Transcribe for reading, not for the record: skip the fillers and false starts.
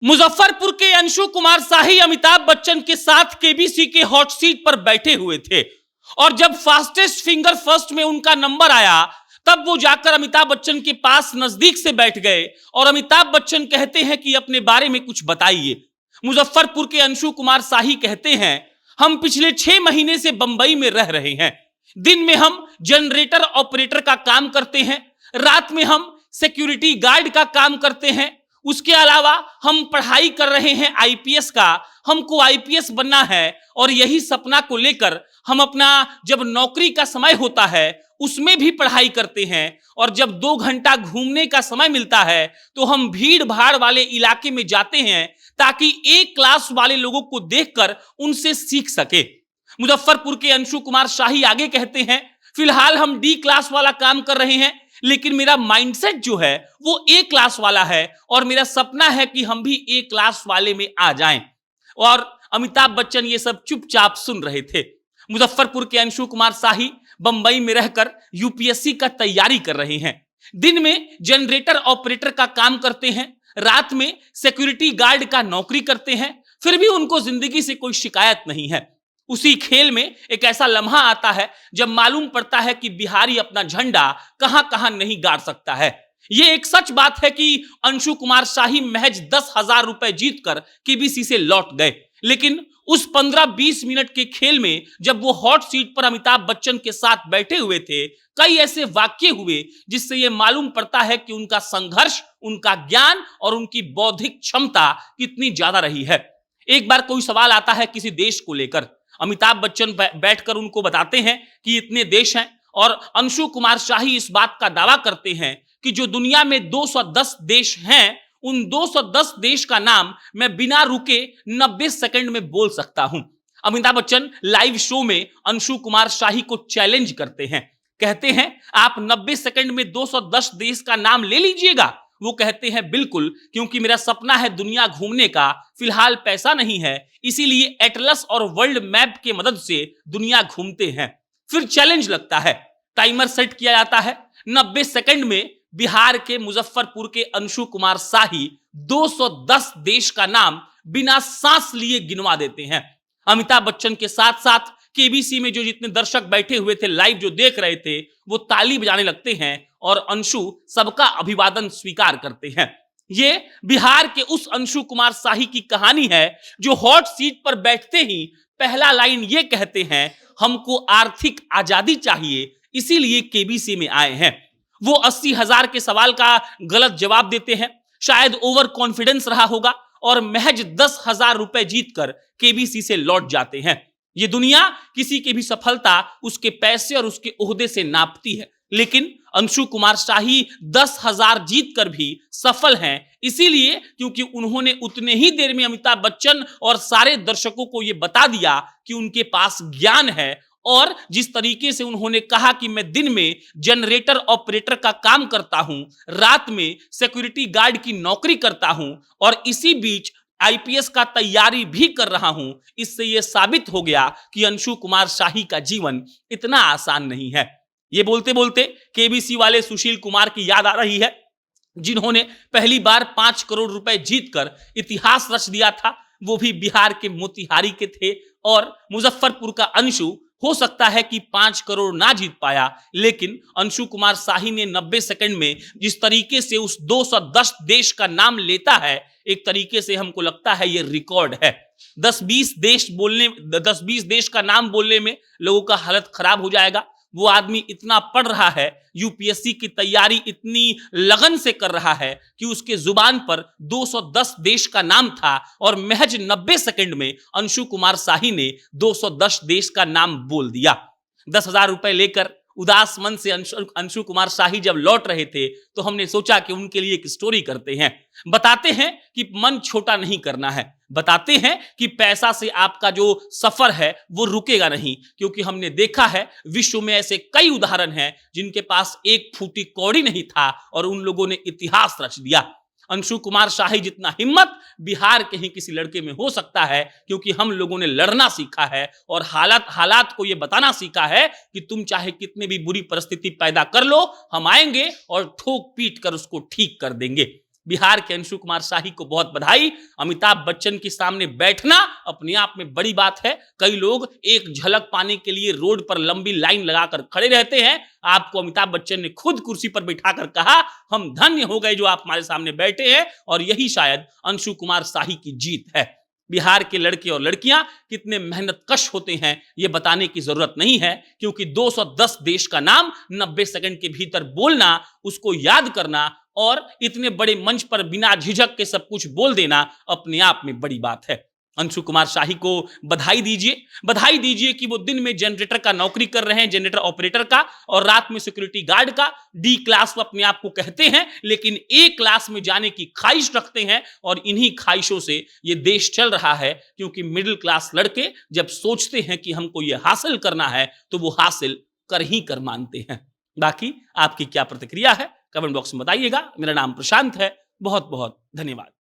मुजफ्फरपुर के अंशु कुमार शाही अमिताभ बच्चन के साथ केबीसी के हॉट सीट पर बैठे हुए थे और जब फास्टेस्ट फिंगर फर्स्ट में उनका नंबर आया तब वो जाकर अमिताभ बच्चन के पास नजदीक से बैठ गए और अमिताभ बच्चन कहते हैं कि अपने बारे में कुछ बताइए। मुजफ्फरपुर के अंशु कुमार शाही कहते हैं, हम पिछले 6 महीने से बंबई में रह रहे हैं। दिन में हम जनरेटर ऑपरेटर का काम करते हैं, रात में हम सिक्योरिटी गार्ड का काम करते हैं। उसके अलावा हम पढ़ाई कर रहे हैं आईपीएस का, हमको आईपीएस बनना है और यही सपना को लेकर हम अपना जब नौकरी का समय होता है उसमें भी पढ़ाई करते हैं और जब 2 घंटा घूमने का समय मिलता है तो हम भीड़ भाड़ वाले इलाके में जाते हैं ताकि ए क्लास वाले लोगों को देखकर उनसे सीख सके। मुजफ्फरपुर के अंशु कुमार शाही आगे कहते हैं, फिलहाल हम डी क्लास वाला काम कर रहे हैं लेकिन मेरा माइंडसेट जो है वो ए क्लास वाला है और मेरा सपना है कि हम भी ए क्लास वाले में आ जाएं। और अमिताभ बच्चन ये सब चुपचाप सुन रहे थे। मुजफ्फरपुर के अंशु कुमार शाही बंबई में रहकर यूपीएससी का तैयारी कर रहे हैं। दिन में जनरेटर ऑपरेटर का काम करते हैं, रात में सिक्योरिटी गार्ड का नौकरी करते हैं, फिर भी उनको जिंदगी से कोई शिकायत नहीं है। उसी खेल में एक ऐसा लम्हा आता है जब मालूम पड़ता है कि बिहारी अपना झंडा कहां कहां नहीं गाड़ सकता है। यह एक सच बात है कि अंशु कुमार शाही महज 10,000 रुपए जीतकर केबीसी से लौट गए, लेकिन उस 15-20 मिनट के खेल में जब वो हॉट सीट पर अमिताभ बच्चन के साथ बैठे हुए थे, कई ऐसे वाक्य हुए जिससे यह मालूम पड़ता है कि उनका संघर्ष, उनका ज्ञान और उनकी बौद्धिक क्षमता कितनी ज्यादा रही है। एक बार कोई सवाल आता है किसी देश को लेकर, अमिताभ बच्चन बैठकर उनको बताते हैं कि इतने देश हैं और अंशु कुमार शाही इस बात का दावा करते हैं कि जो दुनिया में 210 देश हैं उन 210 देश का नाम मैं बिना रुके 90 सेकंड में बोल सकता हूं। अमिताभ बच्चन लाइव शो में अंशु कुमार शाही को चैलेंज करते हैं, कहते हैं आप 90 सेकंड में 210 देश का नाम ले लीजिएगा। वो कहते हैं बिल्कुल, क्योंकि मेरा सपना है दुनिया घूमने का, फिलहाल पैसा नहीं है, इसीलिए एटलस और वर्ल्ड मैप की मदद से दुनिया घूमते हैं। फिर चैलेंज लगता है, टाइमर सेट किया जाता है, 90 सेकंड में बिहार के मुजफ्फरपुर के अंशु कुमार शाही 210 देश का नाम बिना सांस लिए गिनवा देते हैं। अमिताभ बच्चन के साथ साथ केबीसी में जो जितने दर्शक बैठे हुए थे, लाइव जो देख रहे थे, वो ताली बजाने लगते हैं और अंशु सबका अभिवादन स्वीकार करते हैं। ये बिहार के उस अंशु कुमार शाही की कहानी है जो हॉट सीट पर बैठते ही पहला लाइन ये कहते हैं, हमको आर्थिक आजादी चाहिए, इसीलिए केबीसी में आए हैं। वो 80,000 के सवाल का गलत जवाब देते हैं, शायद ओवर कॉन्फिडेंस रहा होगा और महज 10,000 रुपए जीतकर केबीसी से लौट जाते हैं। ये दुनिया किसी की भी सफलता उसके पैसे और उसके ओहदे से नापती है, लेकिन अंशु कुमार शाही 10,000 जीतकर भी सफल हैं, इसीलिए क्योंकि उन्होंने उतने ही देर में अमिताभ बच्चन और सारे दर्शकों को यह बता दिया कि उनके पास ज्ञान है। और जिस तरीके से उन्होंने कहा कि मैं दिन में जनरेटर ऑपरेटर का काम करता हूं, रात में सिक्योरिटी गार्ड की नौकरी करता हूं और इसी बीच आईपीएस का तैयारी भी कर रहा हूं, इससे यह साबित हो गया कि अंशु कुमार शाही का जीवन इतना आसान नहीं है। ये बोलते बोलते केबीसी वाले सुशील कुमार की याद आ रही है, जिन्होंने पहली बार 5 करोड़ रुपए जीतकर इतिहास रच दिया था। वो भी बिहार के मोतिहारी के थे और मुजफ्फरपुर का अंशु हो सकता है कि 5 करोड़ ना जीत पाया, लेकिन अंशु कुमार शाही ने 90 सेकंड में जिस तरीके से उस 210 देश का नाम लेता है, एक तरीके से हमको लगता है ये रिकॉर्ड है। 10-20 देश का नाम बोलने में लोगों का हालत खराब हो जाएगा। वो आदमी इतना पढ़ रहा है, यूपीएससी की तैयारी इतनी लगन से कर रहा है कि उसके जुबान पर 210 देश का नाम था और महज 90 सेकंड में अंशु कुमार शाही ने 210 देश का नाम बोल दिया। 10,000 रुपए लेकर उदास मन से अंशु कुमार शाही जब लौट रहे थे तो हमने सोचा कि उनके लिए एक स्टोरी करते हैं। बताते हैं कि मन छोटा नहीं करना है, बताते हैं कि पैसा से आपका जो सफर है वो रुकेगा नहीं, क्योंकि हमने देखा है विश्व में ऐसे कई उदाहरण हैं जिनके पास एक फूटी कौड़ी नहीं था और उन लोगों ने इतिहास रच दिया। अंशु कुमार शाही जितना हिम्मत बिहार के ही किसी लड़के में हो सकता है, क्योंकि हम लोगों ने लड़ना सीखा है और हालात को यह बताना सीखा है कि तुम चाहे कितने भी बुरी परिस्थिति पैदा कर लो, हम आएंगे और ठोक पीट कर उसको ठीक कर देंगे। बिहार के अंशु कुमार शाही को बहुत बधाई। अमिताभ बच्चन के सामने बैठना अपने आप में बड़ी बात है। कई लोग एक झलक पाने के लिए रोड पर लंबी लाइन लगाकर खड़े रहते हैं। आपको अमिताभ बच्चन ने खुद कुर्सी पर बिठाकर कहा, हम धन्य हो गए जो आप हमारे सामने बैठे हैं, और यही शायद अंशु कुमार शाही की जीत है। बिहार के लड़के और लड़कियां कितने मेहनतकश होते हैं ये बताने की जरूरत नहीं है, क्योंकि 210 देश का नाम 90 सेकंड के भीतर बोलना, उसको याद करना और इतने बड़े मंच पर बिना झिझक के सब कुछ बोल देना अपने आप में बड़ी बात है। अंशु कुमार शाही को बधाई दीजिए कि वो दिन में जनरेटर का नौकरी कर रहे हैं, जनरेटर ऑपरेटर का, और रात में सिक्योरिटी गार्ड का। डी क्लास वो अपने आप को कहते हैं, लेकिन ए क्लास में जाने की ख्वाहिश रखते हैं, और इन्हीं ख्वाहिशों से ये देश चल रहा है। क्योंकि मिडिल क्लास लड़के जब सोचते हैं कि हमको ये हासिल करना है तो वो हासिल कर ही कर मानते हैं। बाकी आपकी क्या प्रतिक्रिया है कमेंट बॉक्स में बताइएगा। मेरा नाम प्रशांत है। बहुत बहुत धन्यवाद।